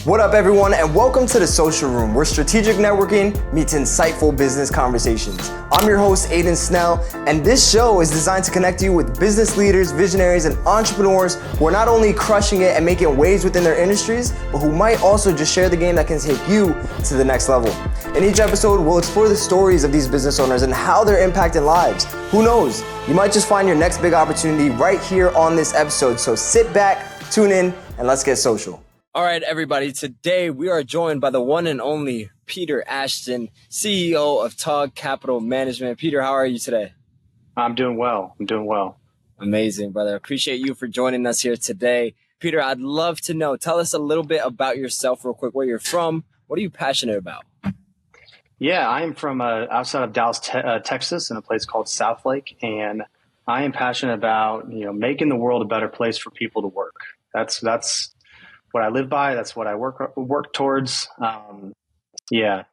What up, everyone, and welcome to The Social Room, where strategic networking meets insightful business conversations. I'm your host, Aiden Snell, and this show is designed to connect you with business leaders, visionaries, and entrepreneurs who are not only crushing it and making waves within their industries, but who might also just share the game that can take you to the next level. In each episode, we'll explore the stories of these business owners and how they're impacting lives. Who knows? You might just find your next big opportunity right here on this episode. So sit back, tune in, and let's get social. All right, everybody. Today we are joined by the one and only Peter Ashton, CEO of TOG Capital Management. Peter, how are you today? I'm doing well. Amazing, brother. Appreciate you for joining us here today. Peter, I'd love to know, tell us a little bit about yourself real quick, where you're from. What are you passionate about? Yeah, I am from outside of Dallas, Texas, in a place called Southlake, and I am passionate about making the world a better place for people to work. That's what I live by. That's what I work towards. Yeah.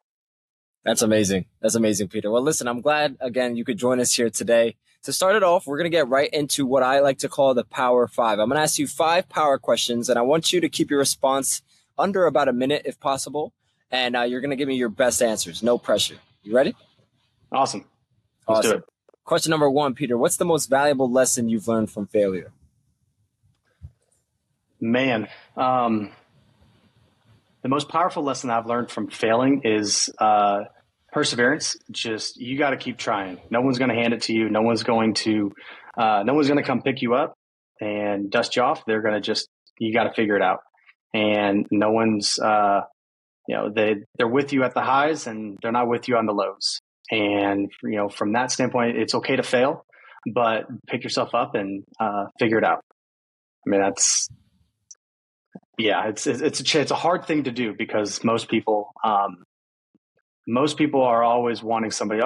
That's amazing. That's amazing, Peter. Well, listen, I'm glad, again, you could join us here today. To start it off, we're going to get right into what I like to call the Power 5. I'm going to ask you 5 power questions, and I want you to keep your response under about a minute if possible. And you're going to give me your best answers. No pressure. You ready? Awesome. Let's do it. Question number 1, Peter. What's the most valuable lesson you've learned from failure? Man, the most powerful lesson I've learned from failing is perseverance. Just, you got to keep trying. No one's going to hand it to you. No one's going to come pick you up and dust you off. They're going to you got to figure it out. And no one's, they're with you at the highs and they're not with you on the lows. And, from that standpoint, it's okay to fail, but pick yourself up and figure it out. I mean, it's a hard thing to do because most people are always wanting somebody,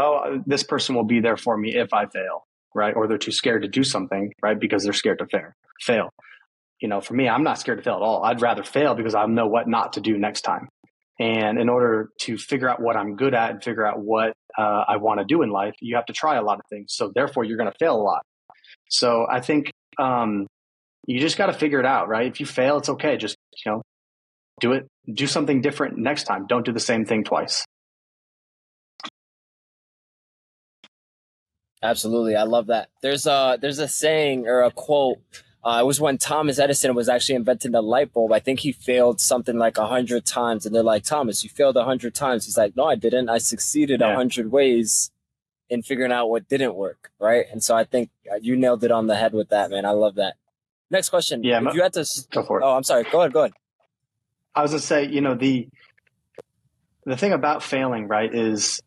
this person will be there for me if I fail, right? Or they're too scared to do something, right? Because they're scared to fail. For me, I'm not scared to fail at all. I'd rather fail because I know what not to do next time. And in order to figure out what I'm good at and figure out what I want to do in life, you have to try a lot of things. So therefore, you're going to fail a lot. So I think you just got to figure it out, right? If you fail, it's okay. Just, do it. Do something different next time. Don't do the same thing twice. Absolutely. I love that. There's a saying or a quote. It was when Thomas Edison was actually inventing the light bulb. I think he failed something like 100 times. And they're like, Thomas, you failed 100 times. He's like, no, I didn't. I succeeded 100 ways in figuring out what didn't work. Right. And so I think you nailed it on the head with that, man. I love that. Next question. Yeah. If you had to go for it. Oh, I'm sorry. Go ahead. I was going to say, the thing about failing, right, is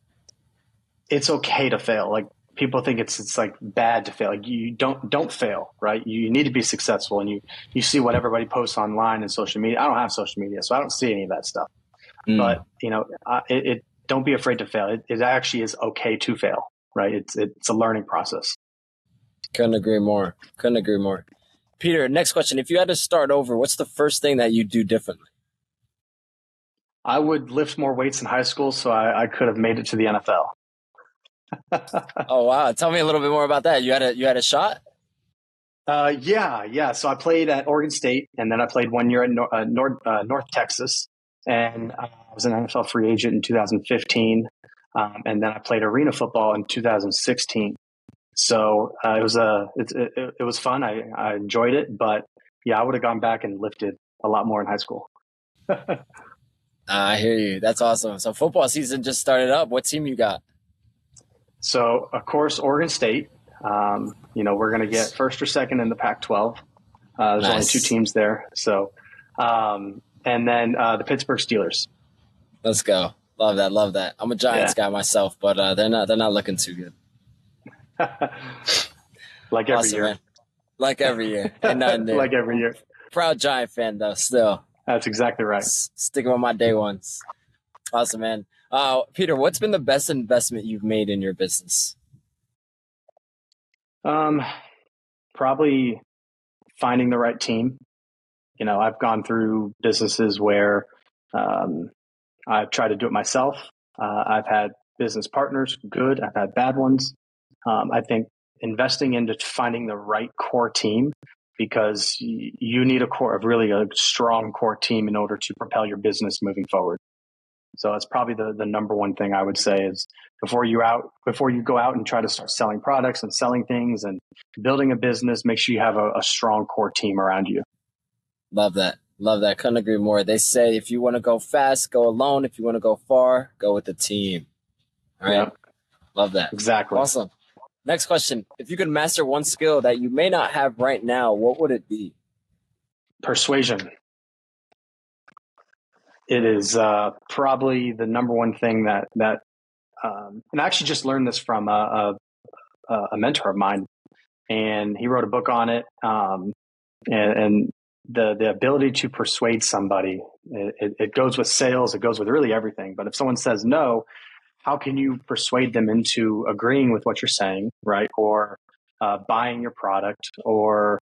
it's okay to fail. Like, people think it's like bad to fail. Like, you don't fail, right? You need to be successful, and you see what everybody posts online and social media. I don't have social media, so I don't see any of that stuff. But don't be afraid to fail. It actually is okay to fail, right? It's a learning process. Couldn't agree more. Peter, next question. If you had to start over, what's the first thing that you do differently? I would lift more weights in high school so I could have made it to the NFL. Oh, wow. Tell me a little bit more about that. You had a shot? Yeah. So I played at Oregon State, and then I played 1 year at North Texas, and I was an NFL free agent in 2015. And then I played arena football in 2016. So it was fun. I enjoyed it, but yeah, I would have gone back and lifted a lot more in high school. I hear you. That's awesome. So football season just started up. What team you got? So, of course, Oregon State. We're going to get first or second in the Pac-12. There's only 2 teams there. So, and then the Pittsburgh Steelers. Let's go. Love that. I'm a Giants guy myself, but they're not looking too good. Like every year. Man. Like every year. And nothing new. Like every year. Proud Giant fan, though, still. That's exactly right. Sticking with my day ones. Awesome, man. Peter, what's been the best investment you've made in your business? Probably finding the right team. I've gone through businesses where I've tried to do it myself. I've had business partners, good. I've had bad ones. I think investing into finding the right core team because you need really a strong core team in order to propel your business moving forward. So that's probably the number one thing I would say is before you go out and try to start selling products and selling things and building a business, make sure you have a strong core team around you. Love that. Love that. Couldn't agree more. They say if you want to go fast, go alone. If you want to go far, go with the team. All right. Yep. Love that. Exactly. Awesome. Next question. If you could master one skill that you may not have right now, what would it be? Persuasion. It is probably the number one thing that and I actually just learned this from a mentor of mine, and he wrote a book on it. And the ability to persuade somebody, it goes with sales, it goes with really everything. But if someone says no, how can you persuade them into agreeing with what you're saying, right? Or buying your product, or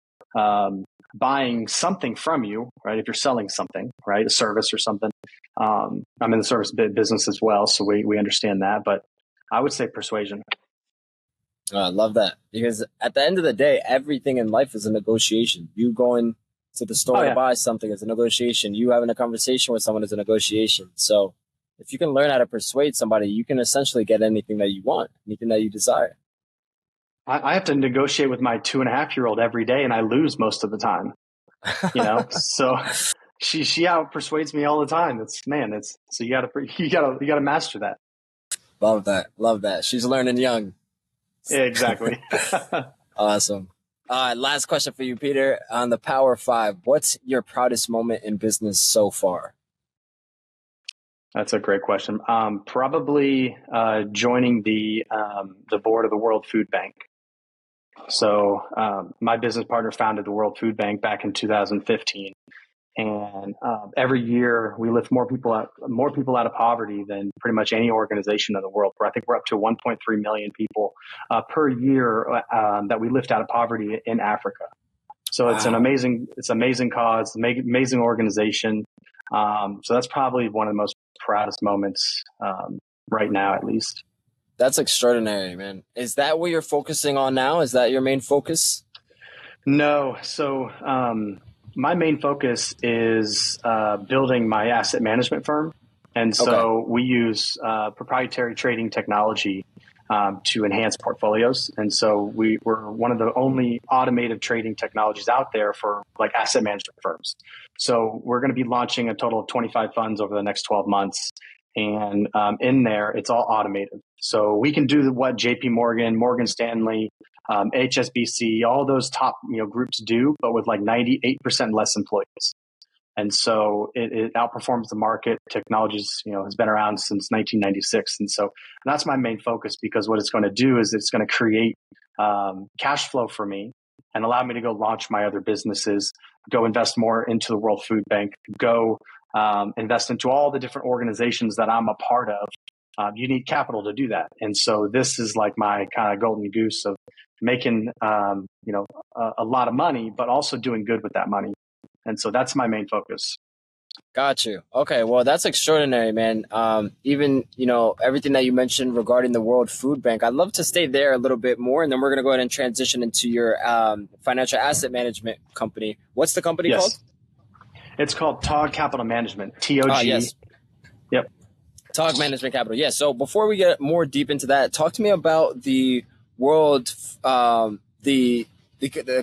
buying something from you, right? If you're selling something, right? A service or something. I'm in the service business as well, so we understand that. But I would say persuasion. I love that, because at the end of the day, everything in life is a negotiation. You going to the store to buy something is a negotiation. You having a conversation with someone is a negotiation. So if you can learn how to persuade somebody, you can essentially get anything that you want, anything that you desire. I have to negotiate with my 2.5-year-old every day, and I lose most of the time. So she out persuades me all the time. So you gotta master that. Love that. She's learning young. Exactly. Awesome. Last question for you, Peter. On the Power 5, what's your proudest moment in business so far? That's a great question. Probably joining the board of the World Food Bank. So my business partner founded the World Food Bank back in 2015, and every year we lift more people out of poverty than pretty much any organization in the world. I think we're up to 1.3 million people per year that we lift out of poverty in Africa. So It's an amazing cause, amazing organization. So that's probably one of the most proudest moments right now, at least. That's extraordinary, man. Is that what you're focusing on now? Is that your main focus? No. So my main focus is building my asset management firm. And so we use proprietary trading technology to enhance portfolios. And so we're one of the only automated trading technologies out there for like asset management firms. So we're going to be launching a total of 25 funds over the next 12 months. And in there, it's all automated. So we can do what JP Morgan, Morgan Stanley, HSBC, all those top groups do, but with like 98% less employees. And so it outperforms the market. Technologies, has been around since 1996. And so that's my main focus, because what it's going to do is it's going to create cash flow for me and allow me to go launch my other businesses, go invest more into the World Food Bank, go invest into all the different organizations that I'm a part of. You need capital to do that. And so this is like my kind of golden goose of making, a lot of money, but also doing good with that money. And so that's my main focus. Got you. Okay. Well, that's extraordinary, man. Even, everything that you mentioned regarding the World Food Bank, I'd love to stay there a little bit more. And then we're going to go ahead and transition into your financial asset management company. What's the company called? It's called TOG Capital Management, TOG. Yes. Yep. TOG Management Capital. Yeah. So before we get more deep into that, talk to me about the World, the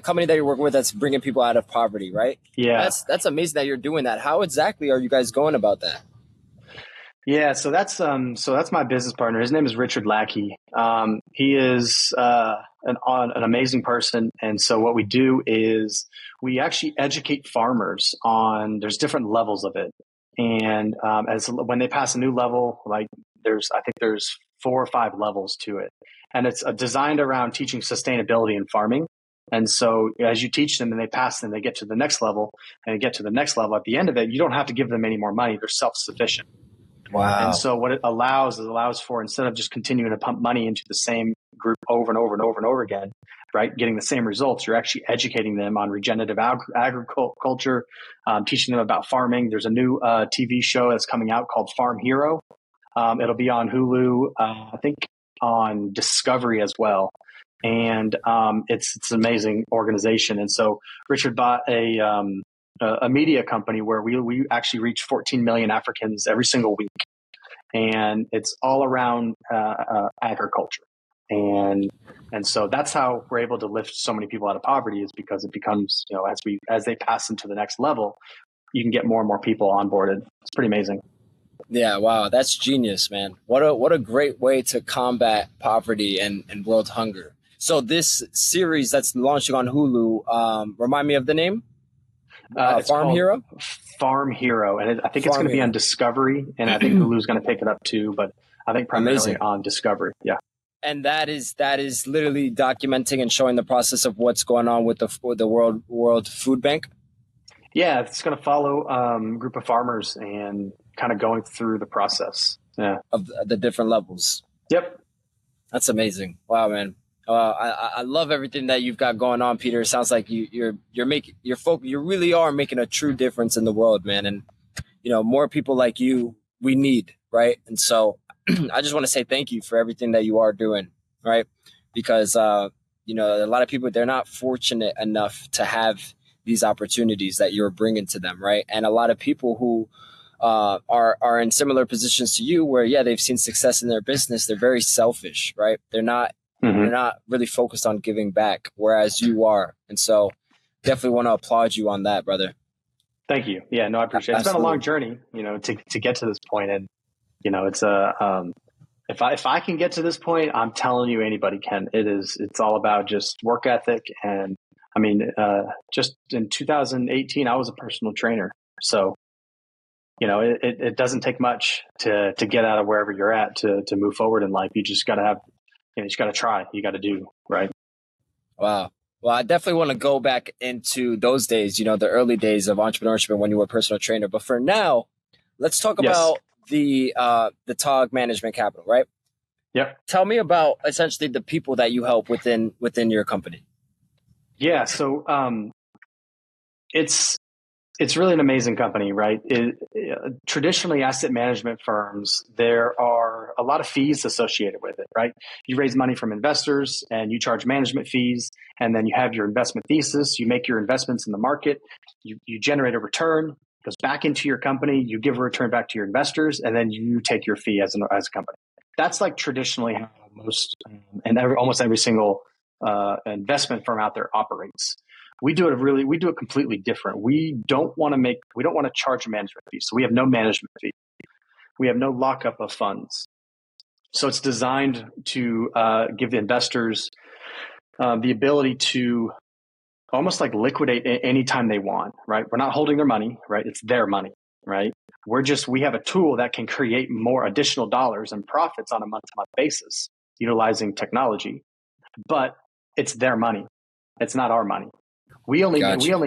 company that you're working with that's bringing people out of poverty, right? Yeah. That's amazing that you're doing that. How exactly are you guys going about that? Yeah, so that's my business partner. His name is Richard Lackey. He is an amazing person, and so what we do is we actually educate farmers on. There's different levels of it, and when they pass a new level, like I think there's 4 or 5 levels to it, and it's designed around teaching sustainability in farming. And so as you teach them and they pass them, they get to the next level, and they get to the next level. At the end of it, you don't have to give them any more money. They're self-sufficient. Wow. And so what it allows for, instead of just continuing to pump money into the same group over and over and over and over again, right, getting the same results, you're actually educating them on regenerative agriculture, teaching them about farming. There's a new TV show that's coming out called Farm Hero. It'll be on Hulu, I think on Discovery as well. and it's an amazing organization. And so Richard bought a media company where we actually reach 14 million Africans every single week, and it's all around agriculture. And so that's how we're able to lift so many people out of poverty, is because it becomes, as they pass into the next level, you can get more and more people onboarded. It's pretty amazing. Yeah, wow, that's genius, man. What a great way to combat poverty and world hunger. So this series that's launching on Hulu, remind me of the name? Farm Hero? Farm Hero. And I think it's going to be on Discovery, and I think Hulu's going to pick it up too, but I think primarily on Discovery. Yeah. And that is literally documenting and showing the process of what's going on with the World Food Bank. Yeah, it's going to follow a group of farmers and kind of going through the process. Yeah, of the different levels. Yep, that's amazing. Wow, man. I love everything that you've got going on, Peter. It sounds like you really are making a true difference in the world, man. And more people like you we need, right? And so I just want to say thank you for everything that you are doing, right? Because a lot of people, they're not fortunate enough to have these opportunities that you're bringing to them, right? And a lot of people who are in similar positions to you, where they've seen success in their business, they're very selfish, right? They're not really focused on giving back, whereas you are. And so definitely want to applaud you on that, brother. Thank you. Yeah, no, I appreciate it. It's been a long journey, to get to this point. And it's if I can get to this point, I'm telling you, anybody can. It's all about just work ethic. And I mean, just in 2018, I was a personal trainer. So, it doesn't take much to get out of wherever you're at to move forward in life. You just got to have, you just got to try, you got to do, right? Wow. Well, I definitely want to go back into those days, the early days of entrepreneurship and when you were a personal trainer. But for now, let's talk about the TOG Management Capital, right? Yep. Tell me about essentially the people that you help within your company. Yeah. So it's really an amazing company, right? Traditionally, asset management firms, there are a lot of fees associated with it, right? You raise money from investors and you charge management fees, and then you have your investment thesis. You make your investments in the market. You generate a return, goes back into your company. You give a return back to your investors, and then you take your fee as a company. That's like traditionally how most and almost every single investment firm out there operates. We do it completely different. We don't want to charge a management fee. So we have no management fee. We have no lockup of funds. So it's designed to give the investors the ability to almost like liquidate anytime they want, right? We're not holding their money, right? It's their money, right? We have a tool that can create more additional dollars and profits on a month-to-month basis utilizing technology, but it's their money. It's not our money. We only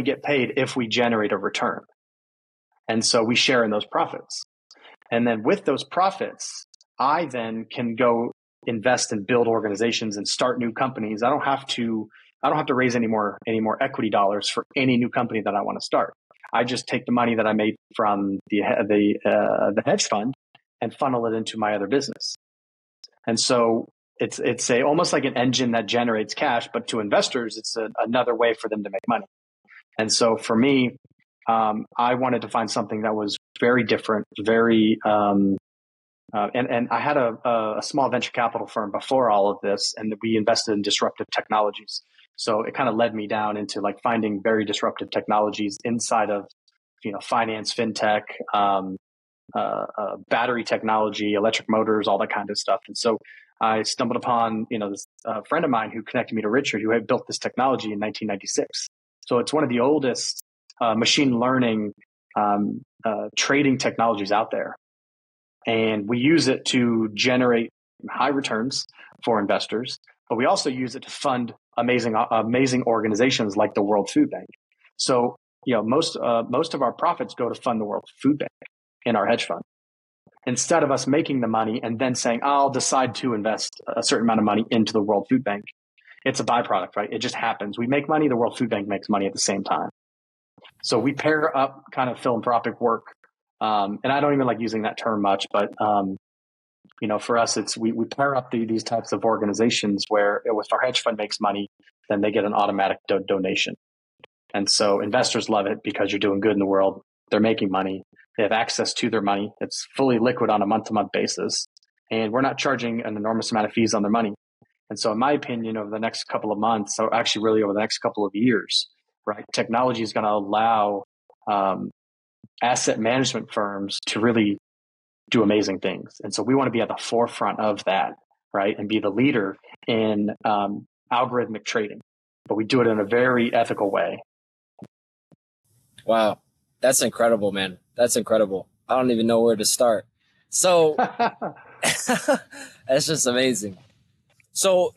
get paid if we generate a return. And so we share in those profits. And then with those profits, I then can go invest and build organizations and start new companies. I don't have to raise any more equity dollars for any new company that I want to start. I just take the money that I made from the hedge fund and funnel it into my other business. And so it's almost like an engine that generates cash, but to investors, it's another way for them to make money. And so for me, I wanted to find something that was very different, very and I had a small venture capital firm before all of this, and we invested in disruptive technologies. So it kind of led me down into like finding very disruptive technologies inside of finance, fintech, battery technology, electric motors, all that kind of stuff. And so I stumbled upon, this friend of mine who connected me to Richard, who had built this technology in 1996. So it's one of the oldest machine learning trading technologies out there. And we use it to generate high returns for investors, but we also use it to fund amazing organizations like the World Food Bank. So, most of our profits go to fund the World Food Bank in our hedge fund. Instead of us making the money and then saying, I'll decide to invest a certain amount of money into the World Food Bank. It's a byproduct, right? It just happens. We make money, the World Food Bank makes money at the same time. So we pair up kind of philanthropic work. And I don't even like using that term much, but for us, we pair up these types of organizations where if our hedge fund makes money, then they get an automatic donation. And so investors love it because you're doing good in the world. They're making money. They have access to their money. It's fully liquid on a month-to-month basis. And we're not charging an enormous amount of fees on their money. And so in my opinion, over the next couple of months, or actually really over the next couple of years, right, technology is going to allow asset management firms to really do amazing things. And so we want to be at the forefront of that, right, and be the leader in algorithmic trading. But we do it in a very ethical way. Wow. That's incredible, man. That's incredible. I don't even know where to start. So that's just amazing. So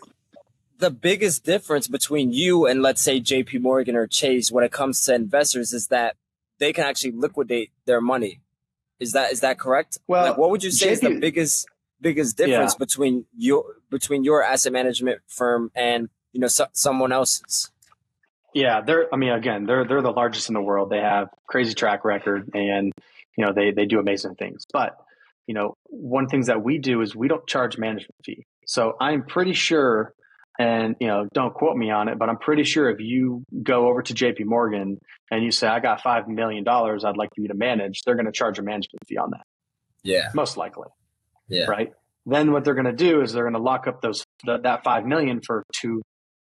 the biggest difference between you and, let's say, JP Morgan or Chase when it comes to investors is that they can actually liquidate their money. Is that correct? Well, like, what would you say is the biggest difference between your asset management firm and someone else's? Yeah, they're the largest in the world. They have crazy track record, and they do amazing things. But one of the things that we do is we don't charge management fee. So I'm pretty sure, and don't quote me on it, but I'm pretty sure if you go over to JP Morgan and you say, I got $5 million I'd like you to manage, they're going to charge a management fee on that. Yeah. Most likely. Yeah. Right. Then what they're going to do is they're going to lock up that 5 million for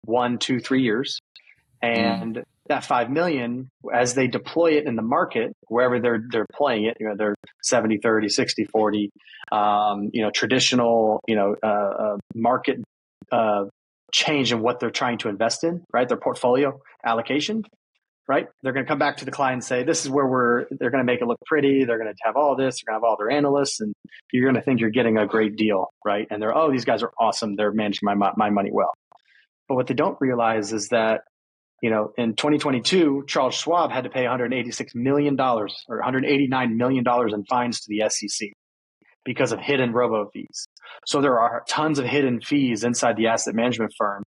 1, 2, 3 years. And that 5 million, as they deploy it in the market, wherever they're playing it, they're 70, 30, 60, 40, traditional, market change in what they're trying to invest in, right? Their portfolio allocation, right? They're going to come back to the client and say, this is where they're going to make it look pretty. They're going to have all this, they're going to have all their analysts, and you're going to think you're getting a great deal, right? And these guys are awesome. They're managing my money well. But what they don't realize is that, in 2022, Charles Schwab had to pay $186 million or $189 million in fines to the SEC because of hidden robo fees. So there are tons of hidden fees inside the asset management firm,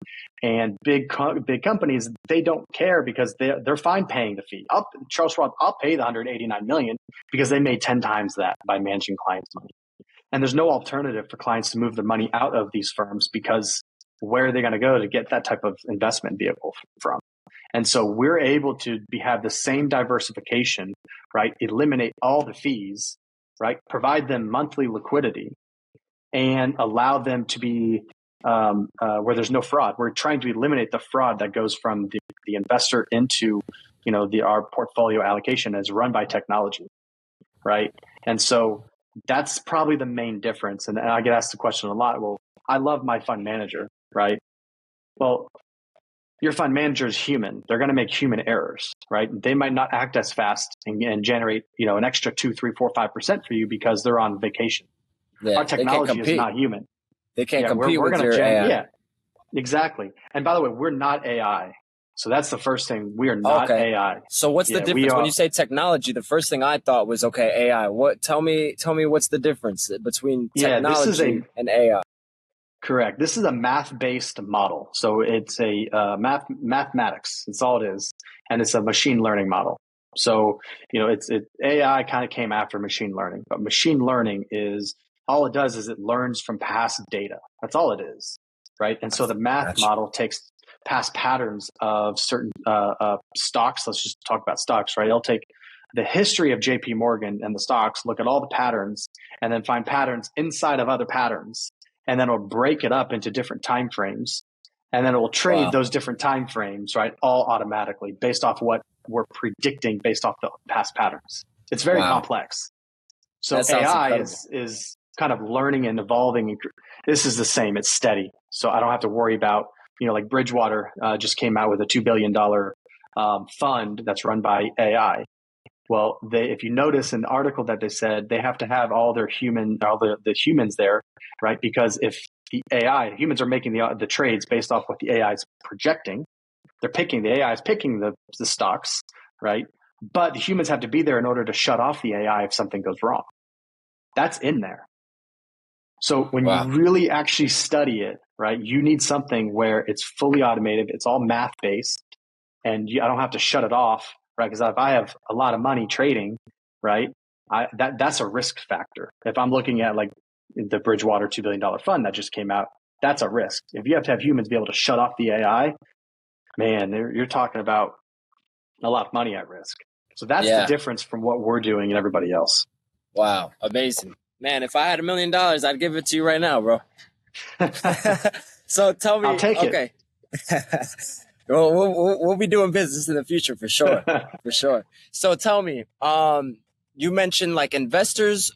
and big companies, they don't care because they're fine paying the fee. Charles Schwab, I'll pay the $189 million because they made 10 times that by managing clients' money. And there's no alternative for clients to move their money out of these firms because where are they going to go to get that type of investment vehicle from? And so we're able to have the same diversification, right? Eliminate all the fees, right? Provide them monthly liquidity and allow them to be where there's no fraud. We're trying to eliminate the fraud that goes from the investor into, our portfolio allocation as run by technology, right? And so that's probably the main difference. And I get asked the question a lot. Well, I love my fund manager, right? Well, your fund manager is human. They're going to make human errors, right? They might not act as fast and generate, an extra 2, 3, 4, 5% for you because they're on vacation. Yeah, our technology is not human. They can't compete with your AI. Yeah, exactly. And by the way, we're not AI. So that's the first thing. We are not AI. So what's the difference when you say technology? The first thing I thought was, AI. Tell me what's the difference between technology and AI? Correct. This is a math-based model. So it's a mathematics. That's all it is. And it's a machine learning model. So, AI kind of came after machine learning, but machine learning all it does is it learns from past data. That's all it is. Right. And so the math model takes past patterns of certain stocks. Let's just talk about stocks, right? It'll take the history of JP Morgan and the stocks, look at all the patterns, and then find patterns inside of other patterns. And then it'll break it up into different time frames. And then it will trade those different time frames, right, all automatically based off what we're predicting based off the past patterns. It's very complex. So AI is kind of learning and evolving. This is the same. It's steady. So I don't have to worry about, like Bridgewater just came out with a $2 billion fund that's run by AI. Well, if you notice in the article that they said they have to have all the humans there, right? Because if the humans are making the trades based off what the AI is projecting, the AI is picking the stocks, right? But the humans have to be there in order to shut off the AI if something goes wrong. That's in there. So when you really actually study it, right, you need something where it's fully automated, it's all math based, and I don't have to shut it off. Right, because if I have a lot of money trading, right, that's a risk factor. If I'm looking at like the Bridgewater $2 billion fund that just came out, that's a risk. If you have to have humans be able to shut off the AI, man, you're talking about a lot of money at risk. So that's the difference from what we're doing and everybody else. Wow. Amazing. Man, if I had $1 million, I'd give it to you right now, bro. So tell me, I'll take it. Well, we'll be doing business in the future for sure. For sure. So tell me, you mentioned like investors,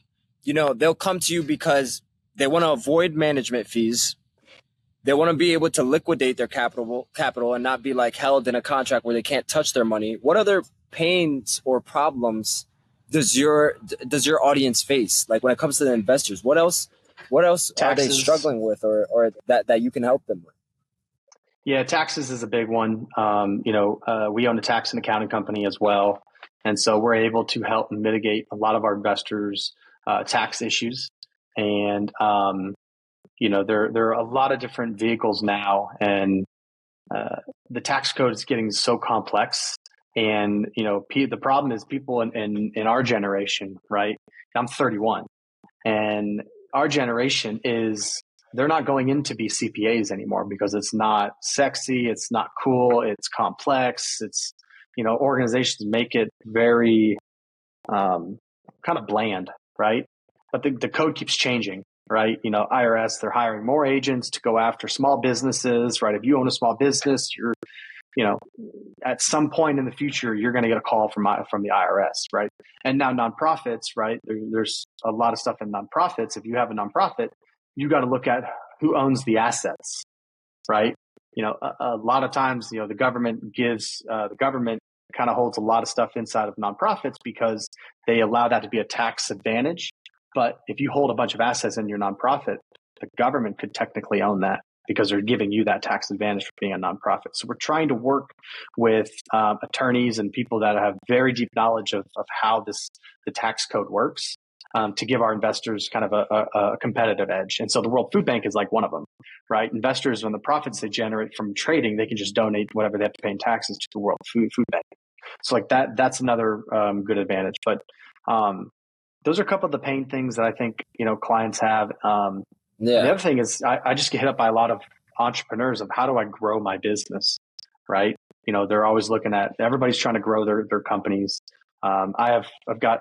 they'll come to you because they want to avoid management fees. They want to be able to liquidate their capital and not be like held in a contract where they can't touch their money. What other pains or problems does your audience face? Like when it comes to the investors, what else Taxes. Are they struggling with or that you can help them with? Yeah, taxes is a big one. We own a tax and accounting company as well. And so we're able to help mitigate a lot of our investors' tax issues. And, there are a lot of different vehicles now, and the tax code is getting so complex. And, the problem is people in our generation, right? I'm 31, and our generation they're not going in to be CPAs anymore because it's not sexy, it's not cool, it's complex, it's, organizations make it very kind of bland, right? But the code keeps changing, right? IRS, they're hiring more agents to go after small businesses, right? If you own a small business, you're, at some point in the future, you're going to get a call from the IRS, right? And now nonprofits, right? There's a lot of stuff in nonprofits. If you have a nonprofit, you got to look at who owns the assets, right? A lot of times, the government kind of holds a lot of stuff inside of nonprofits because they allow that to be a tax advantage. But if you hold a bunch of assets in your nonprofit, the government could technically own that because they're giving you that tax advantage for being a nonprofit. So we're trying to work with attorneys and people that have very deep knowledge of how the tax code works to give our investors kind of a competitive edge. And so the World Food Bank is like one of them, right? Investors, when the profits they generate from trading, they can just donate whatever they have to pay in taxes to the World Food Bank. So like that's another good advantage. But those are a couple of the pain things that I think, clients have. The other thing is I just get hit up by a lot of entrepreneurs of how do I grow my business, right? They're always looking at, everybody's trying to grow their companies. I've got,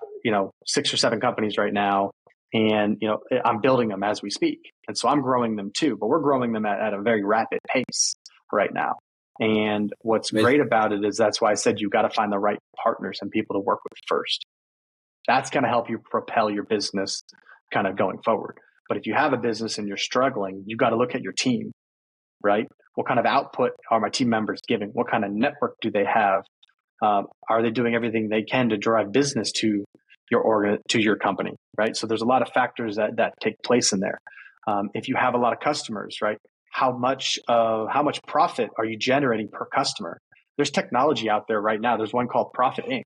6 or 7 companies right now, and, I'm building them as we speak. And so I'm growing them too, but we're growing them at a very rapid pace right now. And what's great about it is that's why I said, you got to find the right partners and people to work with first. That's going to help you propel your business kind of going forward. But if you have a business and you're struggling, you've got to look at your team, right? What kind of output are my team members giving? What kind of network do they have? Are they doing everything they can to drive business to your company, right? So there's a lot of factors that take place in there. If you have a lot of customers, right? How much profit are you generating per customer? There's technology out there right now. There's one called Profit Inc.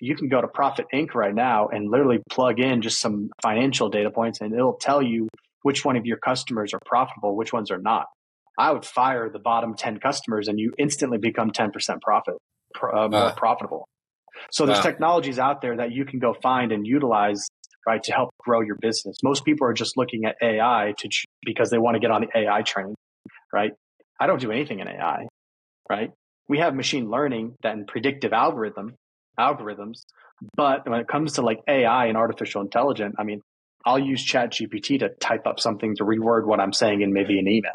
You can go to Profit Inc. right now and literally plug in just some financial data points, and it'll tell you which one of your customers are profitable, which ones are not. I would fire the bottom 10 customers and you instantly become 10% more profitable. So there's technologies out there that you can go find and utilize, right, to help grow your business. Most people are just looking at AI because they want to get on the AI train, right? I don't do anything in AI, right? We have machine learning and predictive algorithms, but when it comes to like AI and artificial intelligence, I mean, I'll use ChatGPT to type up something to reword what I'm saying in maybe an email.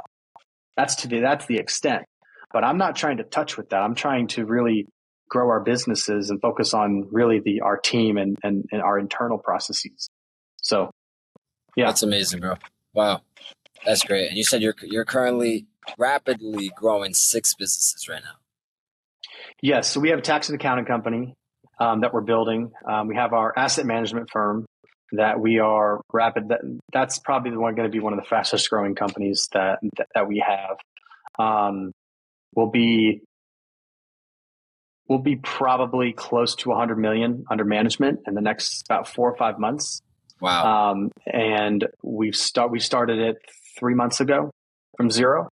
That's the extent. But I'm not trying to touch with that. I'm trying to really grow our businesses and focus on really our team and our internal processes. So, yeah. That's amazing, bro. Wow. That's great. And you said you're currently rapidly growing 6 businesses right now. Yes. So we have a tax and accounting company that we're building. We have our asset management firm that we are that's probably going to be one of the fastest growing companies that we have. We'll be probably close to 100 million under management in the next about 4 or 5 months. Wow. And we started it 3 months ago from zero.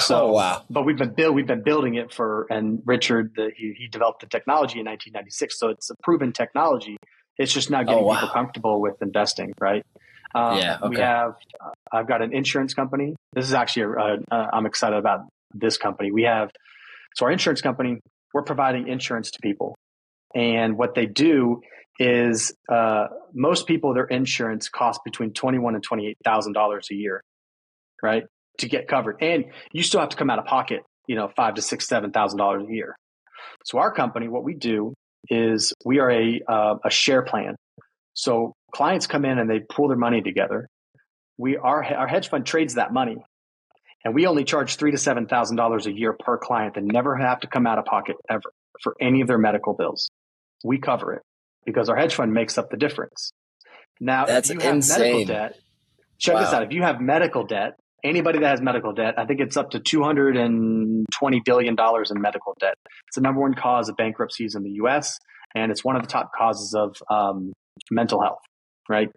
So, wow. But we've been building it and Richard, he developed the technology in 1996. So it's a proven technology. It's just now getting people comfortable with investing, right? We have, I've got an insurance company. This is actually, I'm excited about this company. So our insurance company, we're providing insurance to people. And what they do is most people, their insurance costs between $21,000 and $28,000 a year, right, to get covered. And you still have to come out of pocket, $5,000 to $6,000, $7,000 a year. So our company, what we do is we are a share plan. So clients come in and they pool their money together. Our hedge fund trades that money, and we only charge $3,000 to $7,000 a year per client that never have to come out of pocket ever for any of their medical bills. We cover it because our hedge fund makes up the difference. Now, that's if you have insane. medical debt, check this out. If you have medical debt, anybody that has medical debt, I think it's up to $220 billion in medical debt. It's the number one cause of bankruptcies in the U.S., and it's one of the top causes of mental health, right?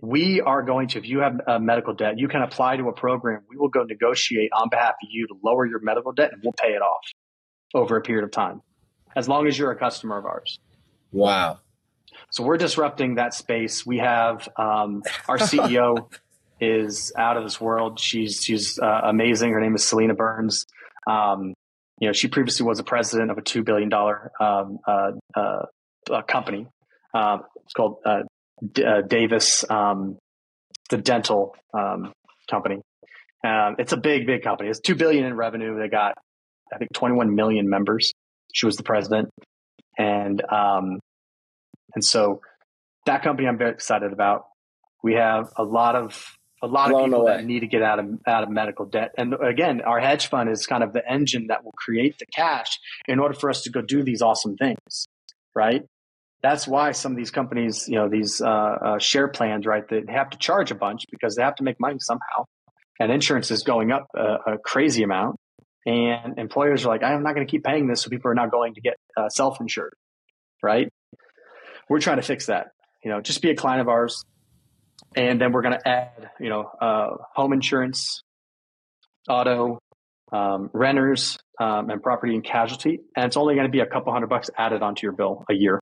We are going to, if you have a medical debt, you can apply to a program. We will go negotiate on behalf of you to lower your medical debt, and we'll pay it off over a period of time, as long as you're a customer of ours. Wow. So we're disrupting that space. We have our CEO is out of this world. She's amazing. Her name is Selena Burns. She previously was the president of a $2 billion company. It's called Davis, the dental company. It's a big company. It's $2 billion in revenue. They got, I think, 21 million members. She was the president, and so that company I'm very excited about. We have a lot of people that need to get out of medical debt. And again, our hedge fund is kind of the engine that will create the cash in order for us to go do these awesome things, right? That's why some of these companies, these share plans, right, they have to charge a bunch because they have to make money somehow. And insurance is going up a crazy amount. And employers are like, I'm not going to keep paying this, so people are not going to get self-insured, right? We're trying to fix that. Just be a client of ours. And then we're going to add, home insurance, auto, renters, and property and casualty. And it's only going to be a couple $100 added onto your bill a year.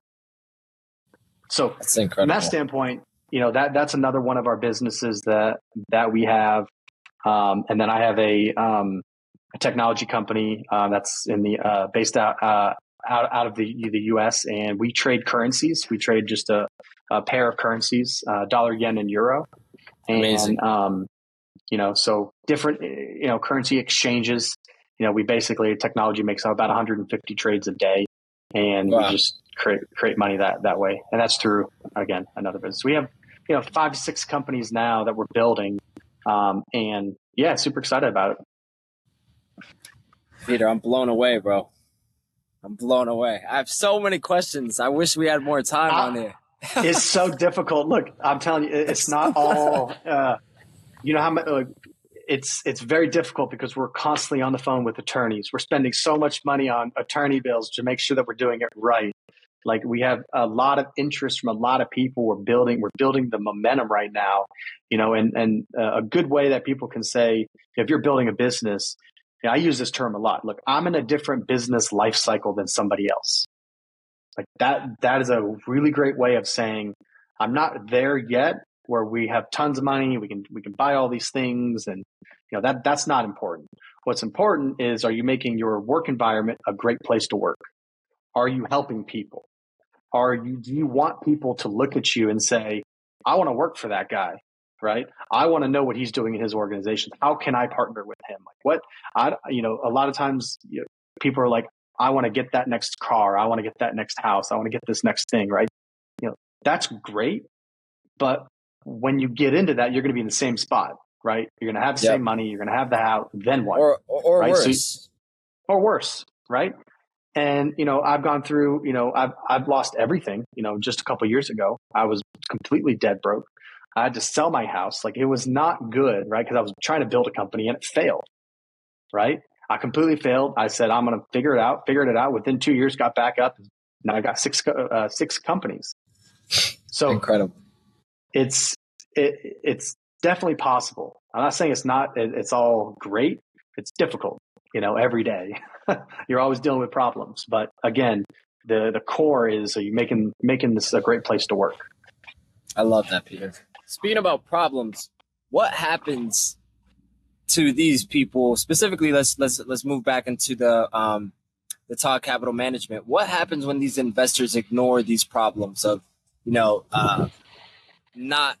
So that's incredible. From that standpoint, that's another one of our businesses that we have. And then I have a technology company that's in the based out of the U.S. and we trade currencies. We trade just a pair of currencies, dollar, yen, and euro. And, amazing. So different, currency exchanges. We basically, technology makes about 150 trades a day, and we just create money that way. And that's through, again, another business. We have, 5 to 6 companies now that we're building. And yeah, super excited about it. Peter, I'm blown away, bro. I'm blown away. I have so many questions. I wish we had more time on here. It's so difficult. Look, I'm telling you, it's not all, how much, it's very difficult because we're constantly on the phone with attorneys. We're spending so much money on attorney bills to make sure that we're doing it right. Like, we have a lot of interest from a lot of people. We're building the momentum right now, and a good way that people can say, if you're building a business, I use this term a lot. Look, I'm in a different business life cycle than somebody else. Like that is a really great way of saying I'm not there yet where we have tons of money. We can buy all these things, and that's not important. What's important is, are you making your work environment a great place to work? Are you helping people? Do you want people to look at you and say, I want to work for that guy, right? I want to know what he's doing in his organization. How can I partner with him? Like, a lot of times people are like, I want to get that next car. I want to get that next house. I want to get this next thing, right? That's great. But when you get into that, you're going to be in the same spot, right? You're going to have the same money. You're going to have the house. Then what? Or right? worse. Or worse, right? And, I've gone through, I've lost everything. Just a couple of years ago, I was completely dead broke. I had to sell my house. Like, it was not good, right? Because I was trying to build a company and it failed, right? I completely failed. I said, I'm going to figure it out. Figured it out. Within 2 years, got back up. Now I got six companies. So incredible. It's definitely possible. I'm not saying it's all great. It's difficult, every day. You're always dealing with problems. But again, the core is, are you making this a great place to work? I love that, Peter. speaking about problems, what happens to these people specifically? Let's move back into the TOG Capital Management. What happens when these investors ignore these problems of, not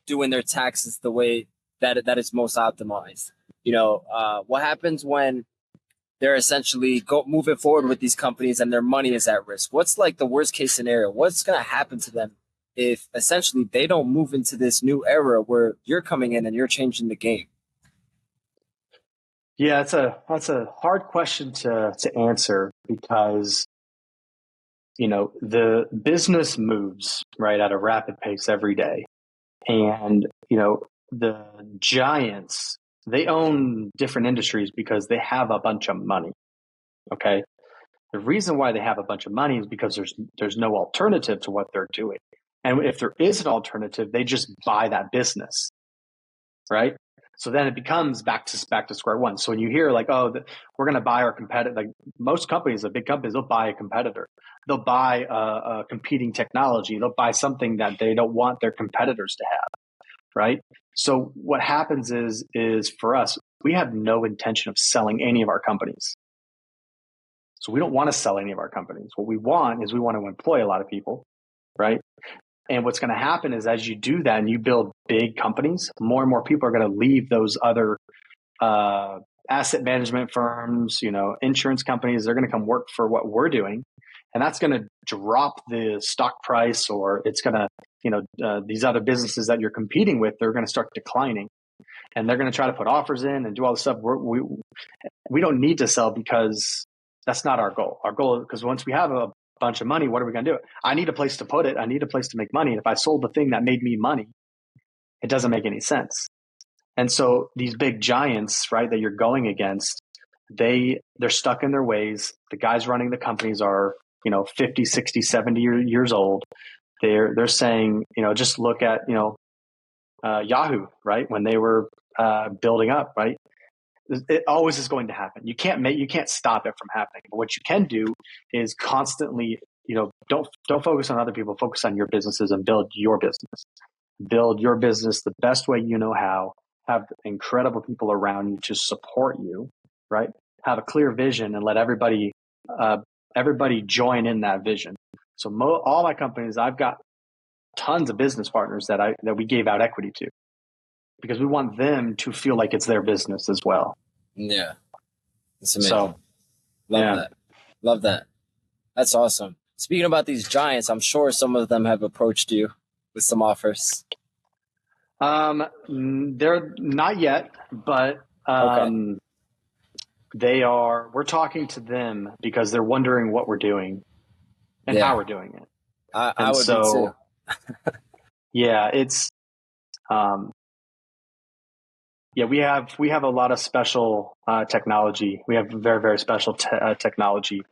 doing their taxes the way that is most optimized? What happens when they're essentially moving forward with these companies and their money is at risk? What's like the worst case scenario? What's going to happen to them if essentially they don't move into this new era where you're coming in and you're changing the game? Yeah, that's a hard question to answer because, the business moves right at a rapid pace every day. And, the giants, they own different industries because they have a bunch of money. Okay. The reason why they have a bunch of money is because there's no alternative to what they're doing. And if there is an alternative, they just buy that business. Right. So then it becomes back to square one. So when you hear like, oh, we're going to buy our competitor, like most companies, the big companies, they'll buy a competitor. They'll buy a competing technology. They'll buy something that they don't want their competitors to have. Right. So what happens is for us, we have no intention of selling any of our companies. So we don't want to sell any of our companies. What we want is we want to employ a lot of people. Right. And what's going to happen is as you do that and you build big companies, more and more people are going to leave those other asset management firms, insurance companies. They're going to come work for what we're doing. And that's going to drop the stock price, or it's going to, these other businesses that you're competing with, they're going to start declining. And they're going to try to put offers in and do all this stuff. We don't need to sell because that's not our goal. Our goal, because once we have a bunch of money, what are we going to do? I need a place to put it. I need a place to make money. And if I sold the thing that made me money, it doesn't make any sense. And so these big giants, right, that you're going against, they're stuck in their ways. The guys running the companies are, 50, 60, 70 years old. They're saying, just look at, Yahoo, right? When they were building up, right? It always is going to happen. You can't stop it from happening. But what you can do is constantly, don't focus on other people, focus on your businesses and build your business. Build your business the best way you know how. Have incredible people around you to support you, right? Have a clear vision and let everybody join in that vision. So all my companies, I've got tons of business partners that we gave out equity to, because we want them to feel like it's their business as well. Yeah. That's amazing. So, Love that. That's awesome. Speaking about these giants, I'm sure some of them have approached you with some offers. They're not yet, but Okay. we're talking to them because they're wondering what we're doing and how we're doing it. I would be too. Yeah, it's, we have a lot of special technology. We have very, very special technology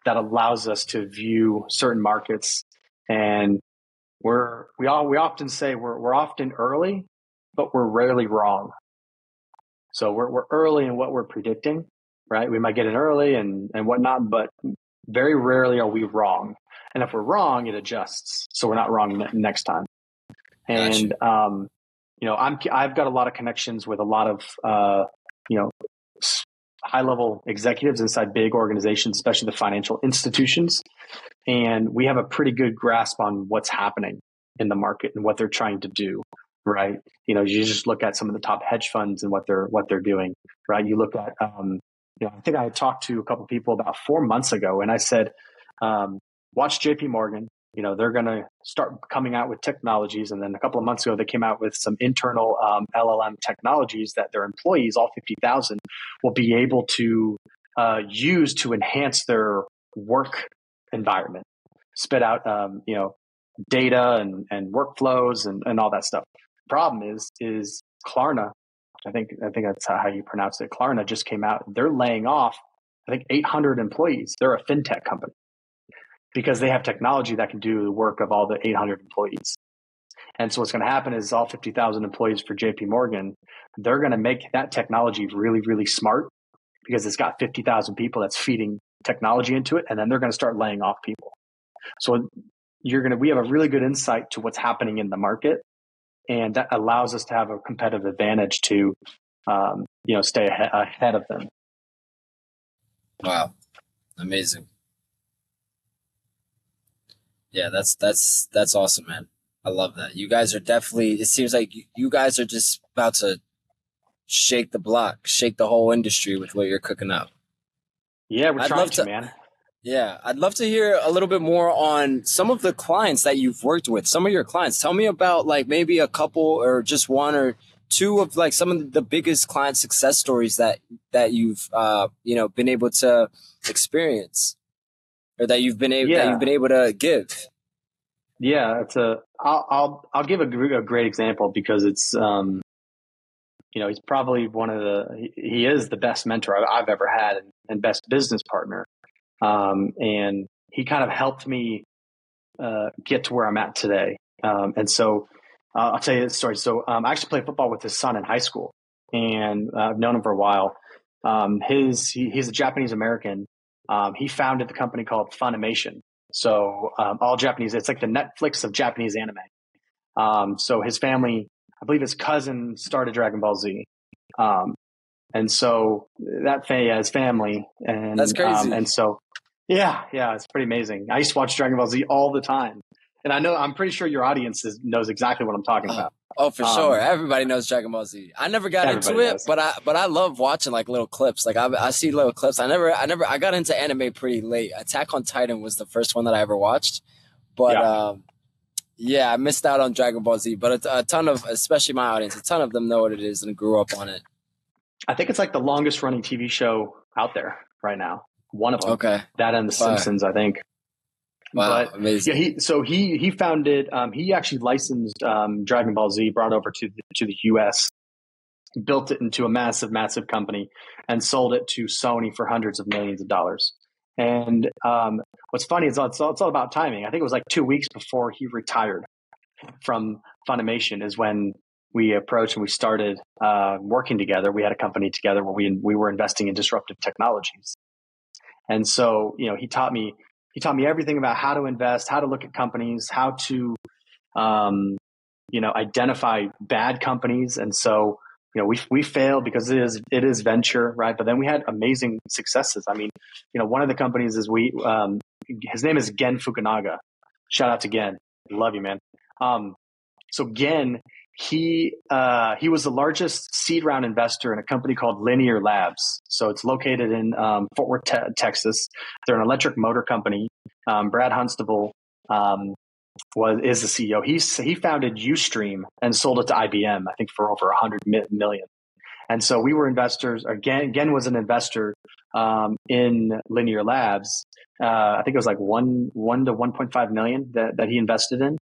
that allows us to view certain markets, and we often say we're often early, but we're rarely wrong. So we're early in what we're predicting, right? We might get in early and whatnot, but very rarely are we wrong. And if we're wrong, it adjusts, so we're not wrong next time. And Gotcha. I've got a lot of connections with a lot of high-level executives inside big organizations, especially the financial institutions. And we have a pretty good grasp on what's happening in the market and what they're trying to do, right? You just look at some of the top hedge funds and what they're doing, right? You look at, I think I talked to a couple of people about 4 months ago, and I said, watch JP Morgan. They're going to start coming out with technologies. And then a couple of months ago, they came out with some internal LLM technologies that their employees, all 50,000, will be able to use to enhance their work environment, spit out, data and workflows and all that stuff. Problem is Klarna. I think that's how you pronounce it. Klarna just came out. They're laying off, I think, 800 employees. They're a fintech company, because they have technology that can do the work of all the 800 employees. And so what's going to happen is all 50,000 employees for JP Morgan, they're going to make that technology really, really smart, because it's got 50,000 people that's feeding technology into it. And then they're going to start laying off people. So we have a really good insight to what's happening in the market. and that allows us to have a competitive advantage to, stay ahead of them. Wow. Amazing. Yeah, that's awesome, man. I love that. You guys are definitely, it seems like you guys are just about to shake the block, shake the whole industry with what you're cooking up. Yeah, we're trying to, man. Yeah, I'd love to hear a little bit more on some of the clients that you've worked with, some of your clients. Tell me about like maybe a couple or just one or two of like some of the biggest client success stories that you've been able to experience, or that you've been able to give. Yeah, I'll give a great example because it's he's probably he is the best mentor I've ever had and best business partner. And he kind of helped me get to where I'm at today. And so I'll tell you this story. So I actually played football with his son in high school, and I've known him for a while. He's a Japanese American. He founded the company called Funimation. So all Japanese, it's like the Netflix of Japanese anime. So his family, I believe his cousin started Dragon Ball Z. And so his family, and that's crazy. And so, yeah, it's pretty amazing. I used to watch Dragon Ball Z all the time, and I'm pretty sure your audience knows exactly what I'm talking about. Oh, for sure. Everybody knows Dragon Ball Z. I never got into it, does. but I love watching like little clips. Like I see little clips. I got into anime pretty late. Attack on Titan was the first one that I ever watched, but I missed out on Dragon Ball Z. But a ton of, especially my audience, a ton of them know what it is and grew up on it. I think it's like the longest running TV show out there right now. One of them. Okay. That and The Simpsons, I think. Wow, but amazing. Yeah, he founded, he actually licensed Dragon Ball Z, brought over to the US, built it into a massive, massive company, and sold it to Sony for hundreds of millions of dollars. And what's funny is it's all about timing. I think it was like 2 weeks before he retired from Funimation is when we approached and we started working together. We had a company together where we were investing in disruptive technologies. And so, he taught me everything about how to invest, how to look at companies, how to, identify bad companies. And so, we failed because it is venture, right? But then we had amazing successes. I mean, one of the companies is his name is Gen Fukunaga. Shout out to Gen. Love you, man. So Gen, he was the largest seed round investor in a company called Linear Labs. So it's located in Fort Worth, Texas. They're an electric motor company. Brad Hunstable is the CEO. He founded Ustream and sold it to IBM, I think, for over 100 million. And so we were investors. Gen was an investor in Linear Labs. I think it was like 1 to 1.5 million that he invested in.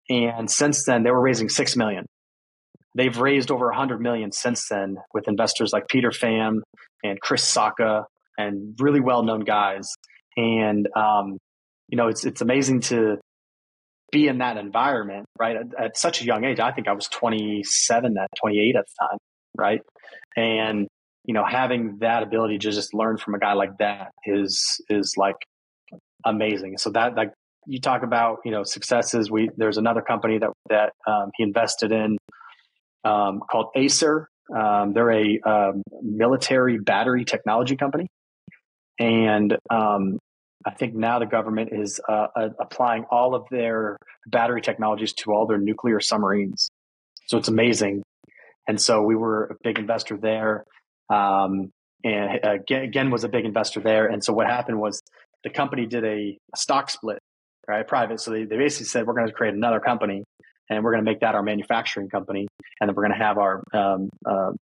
And since then, they were raising 6 million. They've raised over 100 million since then with investors like Peter Pham and Chris Sacca and really well-known guys. And, it's amazing to be in that environment, right? At such a young age. I think I was 28 at the time, right? And, having that ability to just learn from a guy like that is like amazing. So that, like, you talk about, successes. There's another company that he invested in called Acer. They're a military battery technology company, and I think now the government is applying all of their battery technologies to all their nuclear submarines. So it's amazing. And so we were a big investor there, and Gen was a big investor there. And so what happened was the company did a stock split. Right, private. So they basically said, we're going to create another company and we're going to make that our manufacturing company. And then we're going to have our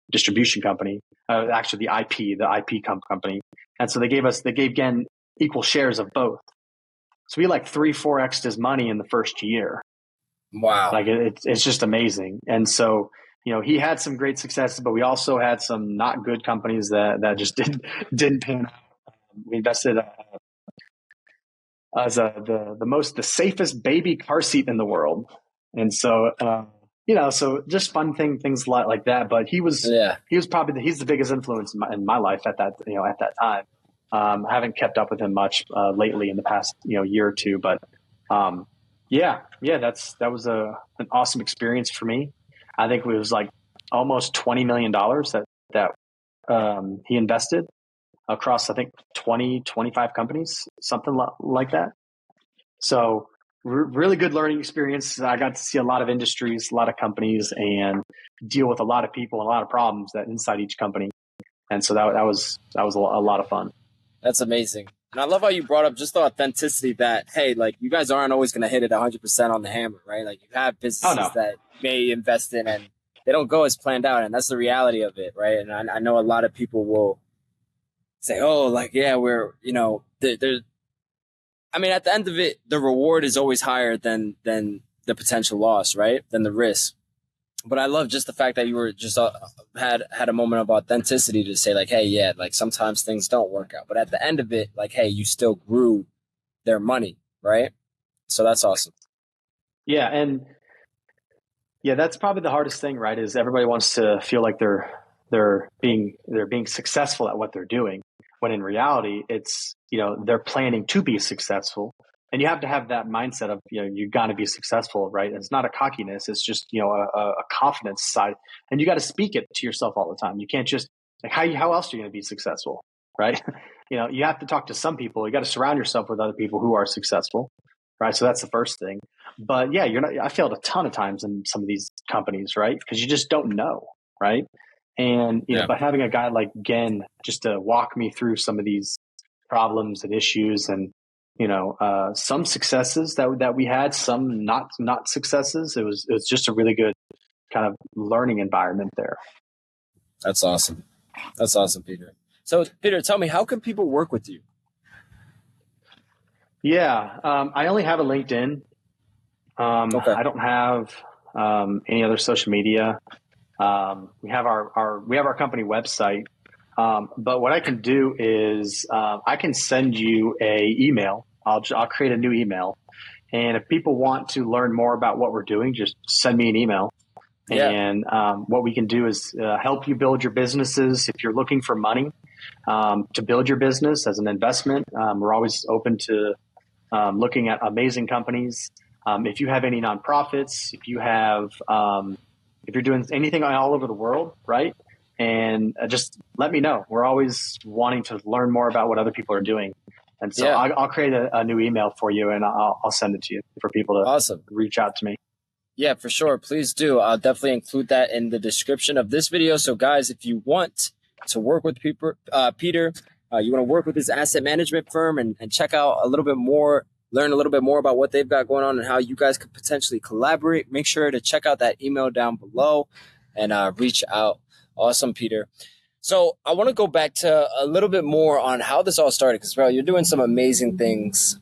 distribution company, actually the IP company. And so they gave Gen equal shares of both. So we 3-4x'd his money in the first year. Wow. Like it's just amazing. And so, he had some great successes, but we also had some not good companies that just didn't pan out. We invested as the safest baby car seat in the world. And so, so just fun things like that. But he was probably he's the biggest influence in my life at that time. I haven't kept up with him much lately in the past, year or two, but that was an awesome experience for me. I think it was like almost $20 million that he invested across, I think, 20, 25 companies, something like that. So really good learning experience. I got to see a lot of industries, a lot of companies, and deal with a lot of people and a lot of problems that inside each company. And so that was a lot of fun. That's amazing. And I love how you brought up just the authenticity that, hey, like you guys aren't always going to hit it 100% on the hammer, right? Like you have businesses that you may invest in and they don't go as planned out. And that's the reality of it, right? And I know a lot of people will say, oh, like, yeah, we're, you know, there's, I mean, at the end of it, the reward is always higher than the potential loss, right? Than the risk. But I love just the fact that you were just had a moment of authenticity to say like, hey, yeah, like sometimes things don't work out. But at the end of it, like, hey, you still grew their money, right? So that's awesome. Yeah. And yeah, that's probably the hardest thing, right? Is everybody wants to feel like they're being successful at what they're doing. When in reality, it's, you know, they're planning to be successful. And you have to have that mindset of, you know, you got to be successful, right? It's not a cockiness. It's just, you know, a confidence side. And you got to speak it to yourself all the time. You can't just like, how else are you going to be successful, right? You know, you have to talk to some people. You got to surround yourself with other people who are successful, right? So that's the first thing. But yeah, I failed a ton of times in some of these companies, right? Because you just don't know, right? And, you know, but having a guy like Gen just to walk me through some of these problems and issues and, you know, some successes that we had, some not successes. It was just a really good kind of learning environment there. That's awesome. That's awesome, Peter. So, Peter, tell me, how can people work with you? Yeah, I only have a LinkedIn. Okay. I don't have any other social media. We have our company website. But what I can do is I can send you a email. I'll create a new email, and if people want to learn more about what we're doing, just send me an email. Yeah. And what we can do is help you build your businesses. If you're looking for money to build your business as an investment, we're always open to looking at amazing companies. If you have any nonprofits, if you're doing anything all over the world, right? And just let me know. We're always wanting to learn more about what other people are doing. And so I'll create a new email for you and I'll send it to you for people to reach out to me. Yeah, for sure. Please do. I'll definitely include that in the description of this video. So guys, if you want to work with Peter, you want to work with his asset management firm and check out a little bit more, learn a little bit more about what they've got going on and how you guys could potentially collaborate, make sure to check out that email down below and reach out. Awesome, Peter. So I want to go back to a little bit more on how this all started because, bro, you're doing some amazing things.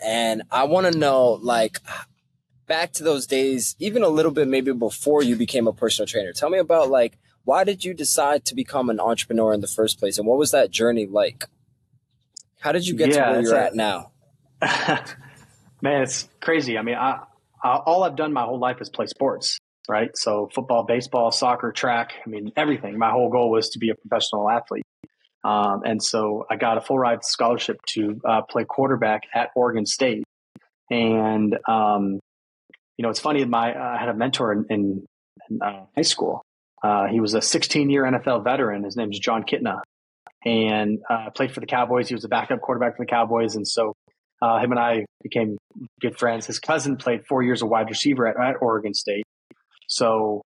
And I want to know, like, back to those days, even a little bit maybe before you became a personal trainer. Tell me about, like, why did you decide to become an entrepreneur in the first place? And what was that journey like? How did you get to where you're at now? Man, it's crazy. I mean, all I've done my whole life is play sports. Right. So football, baseball, soccer, track, I mean, everything. My whole goal was to be a professional athlete. And so I got a full ride scholarship to play quarterback at Oregon State. And, you know, it's funny, I had a mentor in high school. He was a 16-year NFL veteran. His name is John Kitna. And played for the Cowboys. He was a backup quarterback for the Cowboys. And so him and I became good friends. His cousin played 4 years of wide receiver at Oregon State. So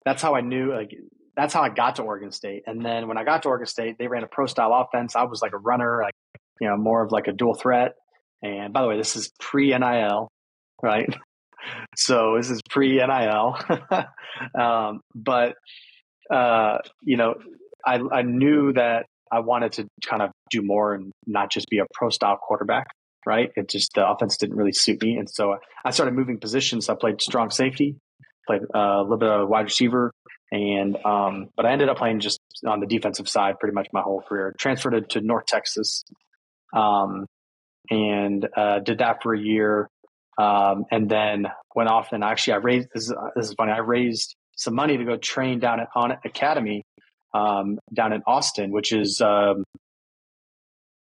that's how I knew, like, that's how I got to Oregon State. And then when I got to Oregon State, they ran a pro style offense. I was like a runner, like, you know, more of like a dual threat. And by the way, this is pre-NIL, right? So this is pre-NIL. You know, I knew that I wanted to kind of do more and not just be a pro style quarterback, right? It just, the offense didn't really suit me. And so I started moving positions. I played strong safety. Played a little bit of wide receiver, and but I ended up playing just on the defensive side pretty much my whole career. Transferred to North Texas, and did that for a year, and then went off and actually I raised. This is funny. I raised some money to go train down at On Academy down in Austin, which is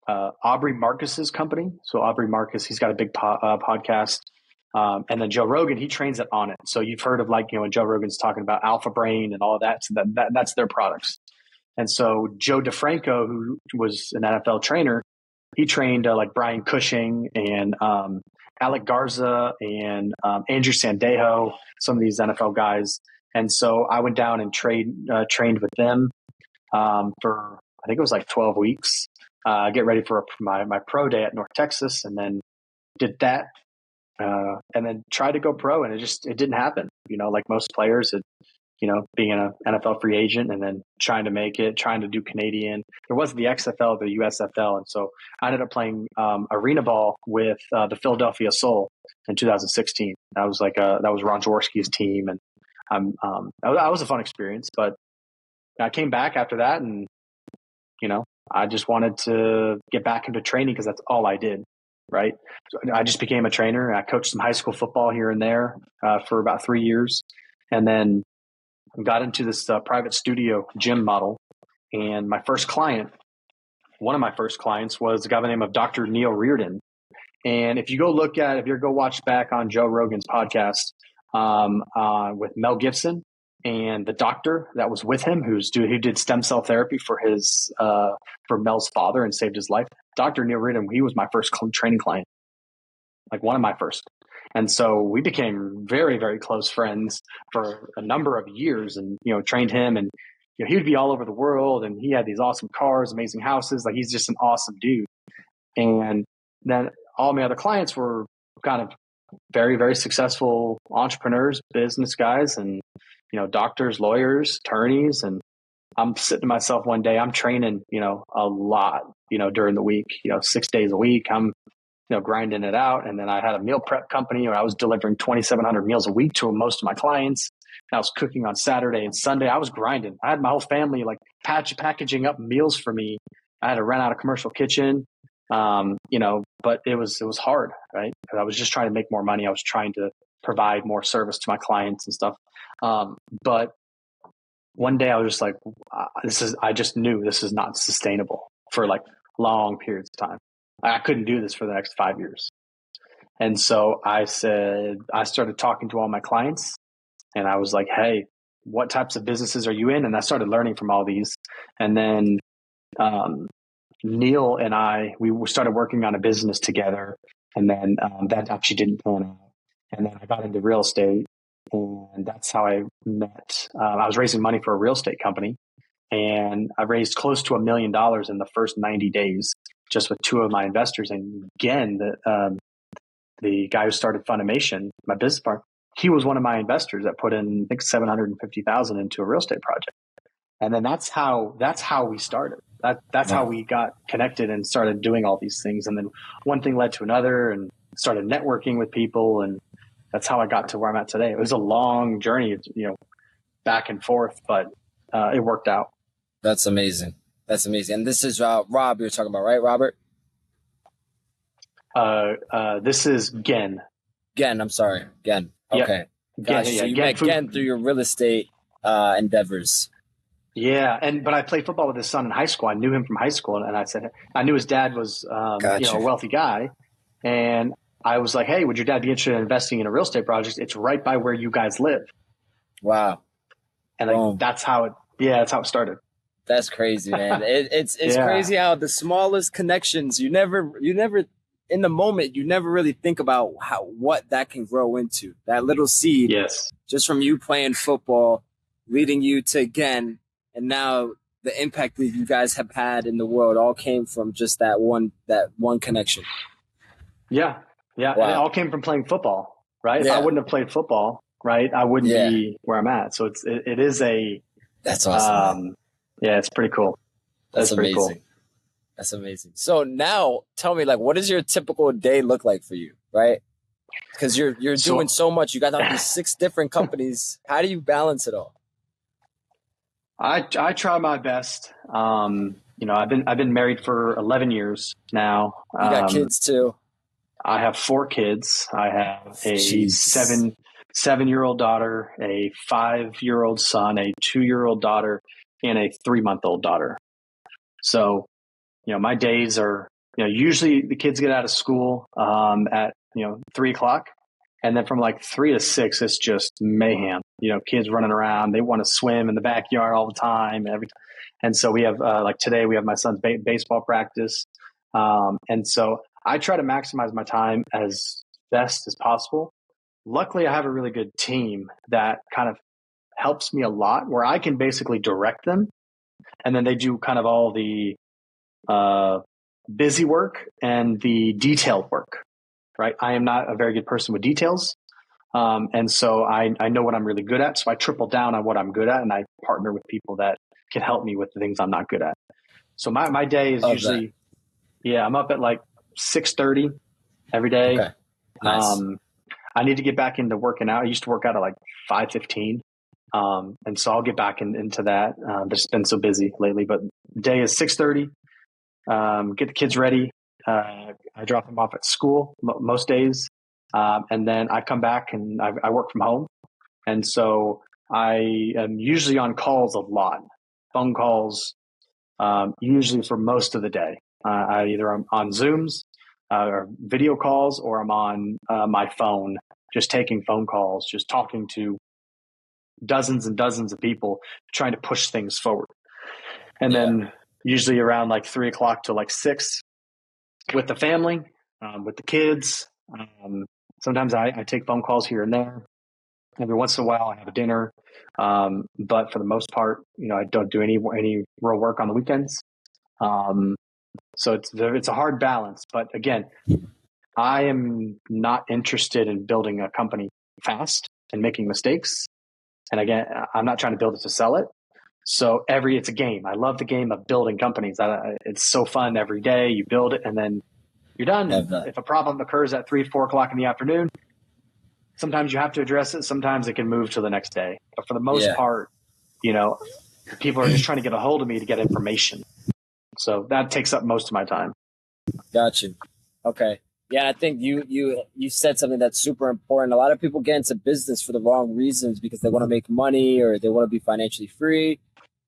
Aubrey Marcus's company. So Aubrey Marcus, he's got a big podcast. And then Joe Rogan, he trains it on it. So you've heard of like, when Joe Rogan's talking about Alpha Brain and all that, so that's their products. And so Joe DeFranco, who was an NFL trainer, he trained like Brian Cushing and Alec Garza and Andrew Sandejo, some of these NFL guys. And so I went down and trained with them for, I think it was like 12 weeks, get ready for my pro day at North Texas, and then did that. And then tried to go pro, and it didn't happen. Like most players, being an NFL free agent and then trying to make it, trying to do Canadian. There wasn't the XFL, the USFL. And so I ended up playing arena ball with the Philadelphia Soul in 2016. That was Ron Jaworski's team. And that was a fun experience. But I came back after that, and, I just wanted to get back into training because that's all I did. Right. So I just became a trainer. I coached some high school football here and there for about 3 years, and then got into this private studio gym model. And one of my first clients was a guy by the name of Dr. Neil Reardon. And if you go watch back on Joe Rogan's podcast with Mel Gibson and the doctor that was with him, who did stem cell therapy for Mel's father and saved his life. Dr. Neil Reardon, he was my first training client, like one of my first. And so we became very, very close friends for a number of years, and, trained him, and, he would be all over the world, and he had these awesome cars, amazing houses. Like, he's just an awesome dude. And then all my other clients were kind of very, very successful entrepreneurs, business guys, and, doctors, lawyers, attorneys. And I'm sitting to myself one day, I'm training, a lot, during the week, 6 days a week. I'm, grinding it out. And then I had a meal prep company where I was delivering 2,700 meals a week to most of my clients. I was cooking on Saturday and Sunday. I was grinding. I had my whole family like packaging up meals for me. I had to rent out a commercial kitchen, but it was hard, right? Because I was just trying to make more money. I was trying to provide more service to my clients and stuff. But one day I was just like, I just knew this is not sustainable for like long periods of time. I couldn't do this for the next 5 years. And so I started talking to all my clients, and I was like, hey, what types of businesses are you in? And I started learning from all these. And then Neil and we started working on a business together. And then that actually didn't pan out. And then I got into real estate, and that's how I met. I was raising money for a real estate company, and I raised close to $1 million in the first 90 days just with two of my investors. And again, the guy who started Funimation, my business partner, he was one of my investors that put in, I think, $750,000 into a real estate project. And then that's how we started. That's how we got connected and started doing all these things. And then one thing led to another, and started networking with people, and that's how I got to where I'm at today. It was a long journey, back and forth, but it worked out. That's amazing. That's amazing. And this is Rob you're talking about, right, Robert? This is Gen. Gen, I'm sorry. Gen. Okay. Yeah. Gotcha. Yeah, so you Gen met Gen through your real estate endeavors. Yeah. But I played football with his son in high school. I knew him from high school, and I knew his dad was, Gotcha. a wealthy guy. And I was like, hey, would your dad be interested in investing in a real estate project? It's right by where you guys live. Wow. And that's how it started. That's crazy, man. It's crazy how the smallest connections, you never in the moment, you never really think about what that can grow into. That little seed, yes, just from you playing football, leading you to Gen, and now the impact that you guys have had in the world all came from just that one connection. Yeah. Yeah. Wow. And it all came from playing football, right? Yeah. If I wouldn't have played football, right, I wouldn't be where I'm at. So it is a, that's awesome. Yeah, it's pretty cool. That's pretty amazing. Cool. That's amazing. So now tell me, like, what does your typical day look like for you, right? Because you're doing so much. You got all these 6 different companies. How do you balance it all? I try my best. I've been married for 11 years now. You got kids too. I have 4 kids. I have a Jeez. 7-year-old daughter, a 5-year-old son, a 2-year-old daughter, and a 3-month-old daughter. So, my days are, usually the kids get out of school at 3:00, And then from like 3 to 6, it's just mayhem. Kids running around. They want to swim in the backyard all the time. And so we have, like today, we have my son's baseball practice. And so I try to maximize my time as best as possible. Luckily, I have a really good team that kind of helps me a lot, where I can basically direct them. And then they do kind of all the busy work and the detailed work, right? I am not a very good person with details. And so I know what I'm really good at. So I triple down on what I'm good at, and I partner with people that can help me with the things I'm not good at. So my day is usually, I'm up at like 6:30 every day. Okay. Nice. I need to get back into working out. I used to work out at like 5:15. And so I'll get back into that. It's been so busy lately, but the day is 6:30. Get the kids ready. I drop them off at school most days. And then I come back and I work from home. And so I am usually on calls a lot, phone calls, usually for most of the day. I either am on Zooms or video calls, or I'm on my phone, just taking phone calls, just talking to dozens and dozens of people, trying to push things forward. And then usually around like 3 o'clock to like 6 with the family, with the kids. Sometimes I take phone calls here and there. Every once in a while I have a dinner. But for the most part, I don't do any real work on the weekends. So it's a hard balance, but again, I am not interested in building a company fast and making mistakes. And again, I'm not trying to build it to sell it. So it's a game. I love the game of building companies. It's so fun every day. You build it and then you're done. If a problem occurs at 3, 4 o'clock in the afternoon, sometimes you have to address it. Sometimes it can move to the next day. But for the most part, people are just trying to get a hold of me to get information. So that takes up most of my time. Gotcha. Okay. Yeah, I think you said something that's super important. A lot of people get into business for the wrong reasons, because they want to make money or they want to be financially free.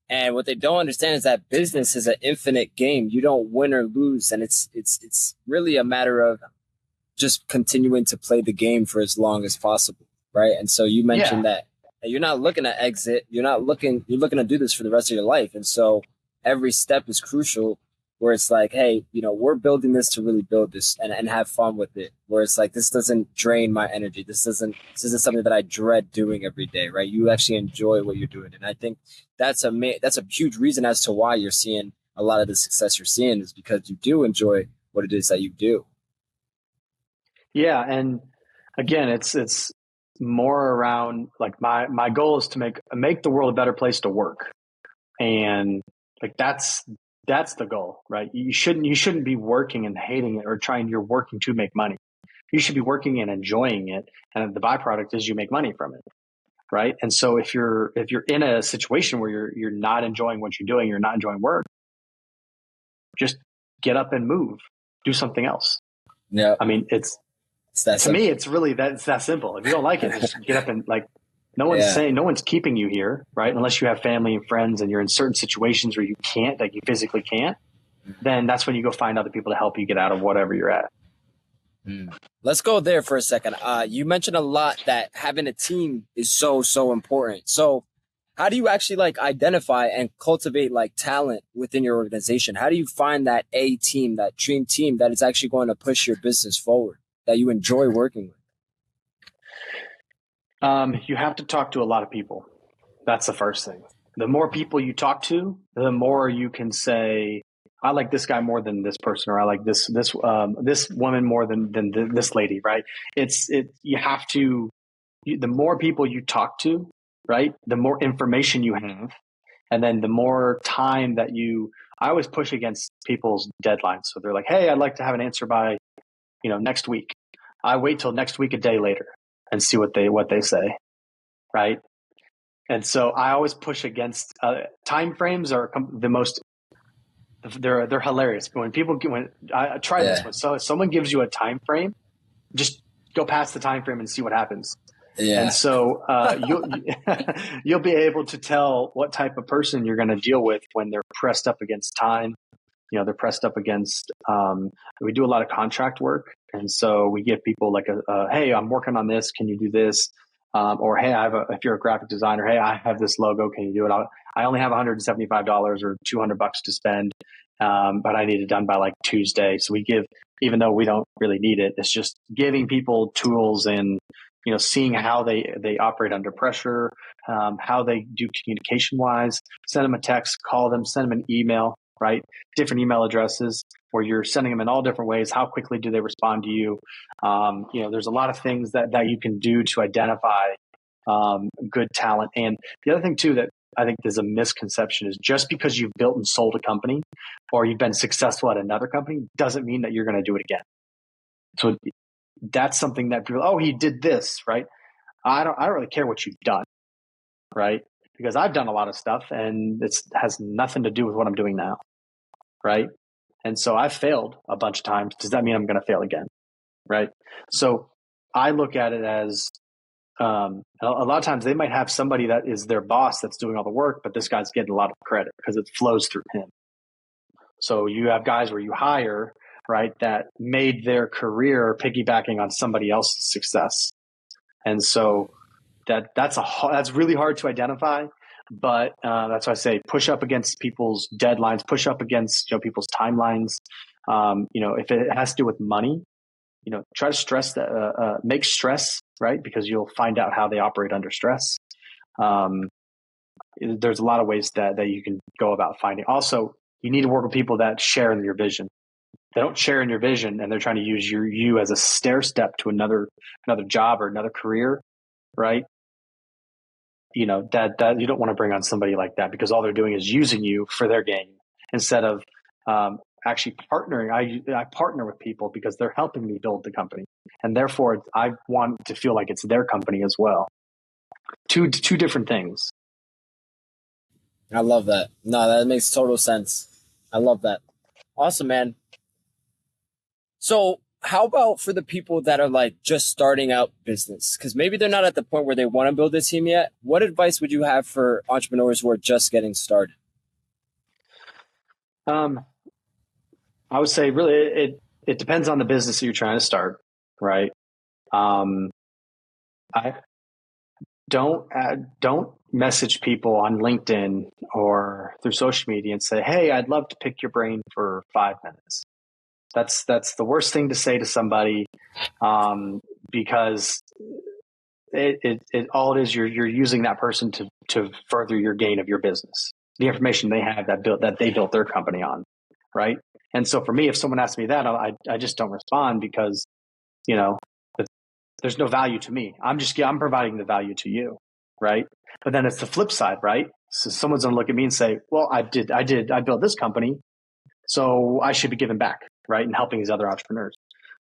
And what they don't understand is that business is an infinite game. You don't win or lose. And it's really a matter of just continuing to play the game for as long as possible. Right. And so you mentioned that you're not looking to exit. You're looking to do this for the rest of your life. And so every step is crucial, where it's like, hey, we're building this to really build this and have fun with it. Where it's like, this doesn't drain my energy. This isn't something that I dread doing every day, right? You actually enjoy what you're doing. And I think that's a huge reason as to why you're seeing a lot of the success you're seeing, is because you do enjoy what it is that you do. Yeah. And again, it's more around like my goal is to make the world a better place to work. And like, that's the goal, right? You shouldn't be working and hating it or you're working to make money. You should be working and enjoying it. And the byproduct is you make money from it. Right. And so if you're in a situation where you're not enjoying what you're doing, you're not enjoying work, just get up and move, do something else. Yeah. I mean, to me, it's really it's that simple. If you don't like it, just get up and no one's keeping you here, right? Unless you have family and friends and you're in certain situations where you can't, like you physically can't, then that's when you go find other people to help you get out of whatever you're at. Let's go there for a second. You mentioned a lot that having a team is so, so important. So how do you actually identify and cultivate talent within your organization? How do you find that A team, that dream team that is actually going to push your business forward, that you enjoy working with? You have to talk to a lot of people. That's the first thing. The more people you talk to, the more you can say, I like this guy more than this person, or I like this woman more than this lady, right? You have to, the more people you talk to, right, the more information you have, and then the more time that I always push against people's deadlines. So they're like, hey, I'd like to have an answer by, next week. I wait till next week, a day later, and see what they say, right? And so I always push against time frames are the most. They're hilarious. When I try this one, so if someone gives you a time frame, just go past the time frame and see what happens. Yeah. And so you'll be able to tell what type of person you're going to deal with when they're pressed up against time. They're pressed up against. We do a lot of contract work, And so we give people like hey, I'm working on this. Can you do this? Or hey, if you're a graphic designer, hey, I have this logo. Can you do it? I only have $175 or $200 to spend, but I need it done by like Tuesday. So we give, even though we don't really need it, it's just giving people tools and, seeing how they operate under pressure, how they do communication wise. Send them a text, call them, send them an email, right? Different email addresses where you're sending them in all different ways. How quickly do they respond to you? There's a lot of things that you can do to identify good talent. And the other thing too that I think there's a misconception is just because you've built and sold a company or you've been successful at another company doesn't mean that you're going to do it again. So that's something that people, oh, he did this, right? I don't really care what you've done, right? Because I've done a lot of stuff and it has nothing to do with what I'm doing now, right? And so I've failed a bunch of times. Does that mean I'm going to fail again, right? So I look at it as a lot of times they might have somebody that is their boss that's doing all the work, but this guy's getting a lot of credit because it flows through him. So you have guys where you hire, right, that made their career piggybacking on somebody else's success. And so that's really hard to identify, but that's why I say push up against people's deadlines, push up against people's timelines. If it has to do with money, try to stress that, make stress, right? Because you'll find out how they operate under stress. There's a lot of ways that you can go about finding. Also, you need to work with people that share in your vision. They don't share in your vision and they're trying to use you as a stair step to another job or another career, right? That you don't want to bring on somebody like that because all they're doing is using you for their gain instead of actually partnering. I partner with people because they're helping me build the company, and therefore I want to feel like it's their company as well. Two different things. I love that. No, that makes total sense. I love that. Awesome, man. So how about for the people that are like just starting out business? Because maybe they're not at the point where they want to build a team yet. What advice would you have for entrepreneurs who are just getting started? I would say really it depends on the business that you're trying to start, right? I don't message people on LinkedIn or through social media and say, "Hey, I'd love to pick your brain for 5 minutes." That's the worst thing to say to somebody, because it all it is you're using that person to further your gain of your business, the information they have that they built their company on, right? And so for me, if someone asks me that, I just don't respond because there's no value to me. I'm providing the value to you, right? But then it's the flip side, right? So someone's gonna look at me and say, "Well, I built this company, so I should be giving back, right, and helping these other entrepreneurs."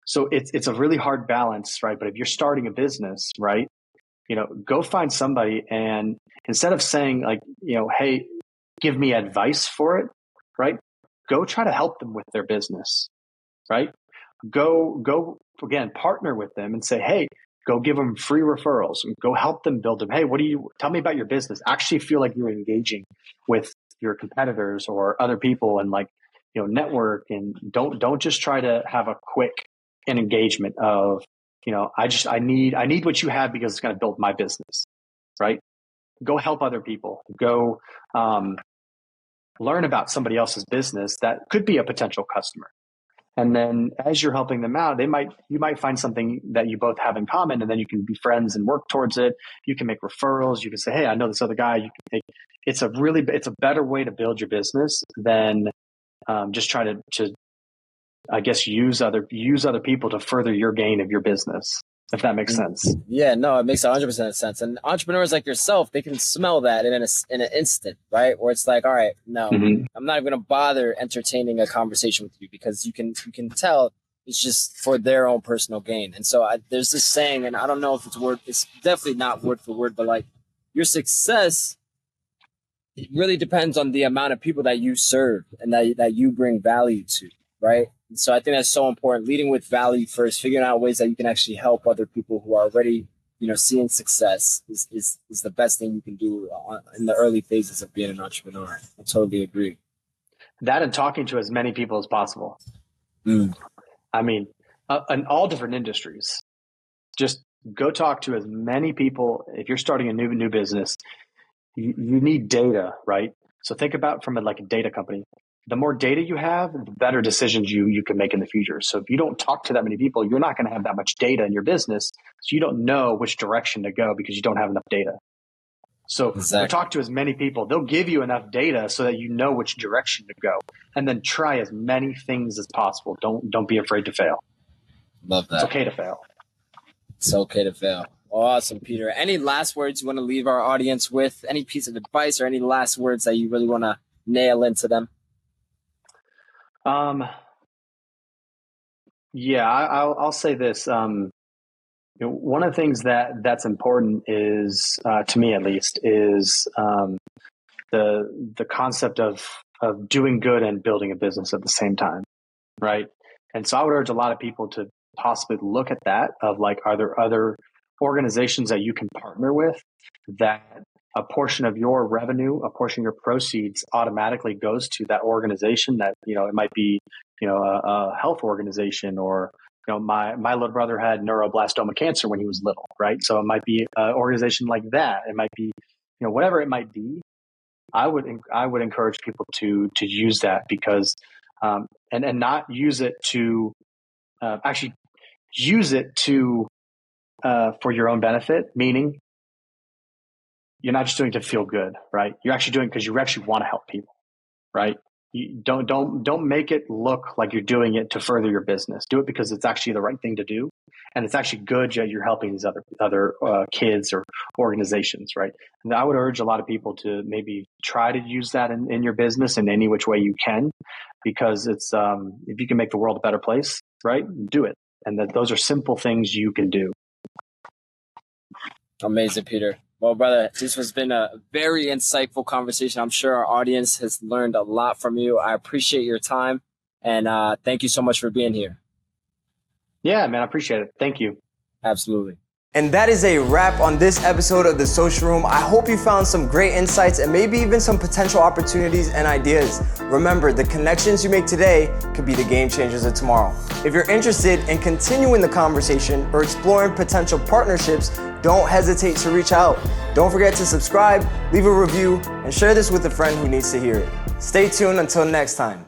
So it's a really hard balance, right? But if you're starting a business, right, go find somebody and instead of saying like, "Hey, give me advice for it," right? Go try to help them with their business, right? Go again, partner with them and say, "Hey, go give them free referrals. Go help them build them. Hey, tell me about your business." Actually feel like you're engaging with your competitors or other people and like, network, and don't just try to have a quick engagement of, I need what you have because it's going to build my business, right? Go help other people. Go learn about somebody else's business that could be a potential customer. And then as you're helping them out, you might find something that you both have in common, and then you can be friends and work towards it. You can make referrals. You can say, "Hey, I know this other guy." It's a better way to build your business than just try to I guess use other people to further your gain of your business, if that makes sense. Yeah, no, it makes 100% sense. And entrepreneurs like yourself, they can smell that in an instant, right? Where it's like, all right, no, I'm not even going to bother entertaining a conversation with you because you can tell it's just for their own personal gain. And so there's this saying, and I don't know if it's definitely not word for word, but like your success, it really depends on the amount of people that you serve and that you bring value to, right? And so I think that's so important, leading with value first, figuring out ways that you can actually help other people who are already, seeing success is the best thing you can do in the early phases of being an entrepreneur. I totally agree. That and talking to as many people as possible. I mean, in all different industries. Just go talk to as many people. If you're starting a new business, you need data, right? So think about from like a data company. The more data you have, the better decisions you can make in the future. So if you don't talk to that many people, you're not going to have that much data in your business. So you don't know which direction to go because you don't have enough data. So talk to as many people. They'll give you enough data so that you know which direction to go, and then try as many things as possible. Don't be afraid to fail. Love that. It's okay to fail. It's okay to fail. Awesome, Peter. Any last words you want to leave our audience with? Any piece of advice or any last words that you really want to nail into them? Yeah, I'll say this. One of the things that's important is, to me at least, is the concept of doing good and building a business at the same time, right? And so I would urge a lot of people to possibly look at that of like, are there other organizations that you can partner with that a portion of your revenue, a portion of your proceeds automatically goes to that organization that, it might be, a health organization, or, my little brother had neuroblastoma cancer when he was little, right? So it might be an organization like that. It might be, whatever it might be. I would encourage people to use that because, and not use it to, actually use it to, for your own benefit, meaning you're not just doing it to feel good, right? You're actually doing it because you actually want to help people, right? You don't make it look like you're doing it to further your business. Do it because it's actually the right thing to do, and it's actually good that you're helping these other kids or organizations, right? And I would urge a lot of people to maybe try to use that in your business in any which way you can, because it's if you can make the world a better place, right? Do it, and those are simple things you can do. Amazing, Peter. Well, brother, this has been a very insightful conversation. I'm sure our audience has learned a lot from you. I appreciate your time, and thank you so much for being here. Yeah, man, I appreciate it. Thank you. Absolutely. And that is a wrap on this episode of The Social Room. I hope you found some great insights and maybe even some potential opportunities and ideas. Remember, the connections you make today could be the game changers of tomorrow. If you're interested in continuing the conversation or exploring potential partnerships, don't hesitate to reach out. Don't forget to subscribe, leave a review, and share this with a friend who needs to hear it. Stay tuned until next time.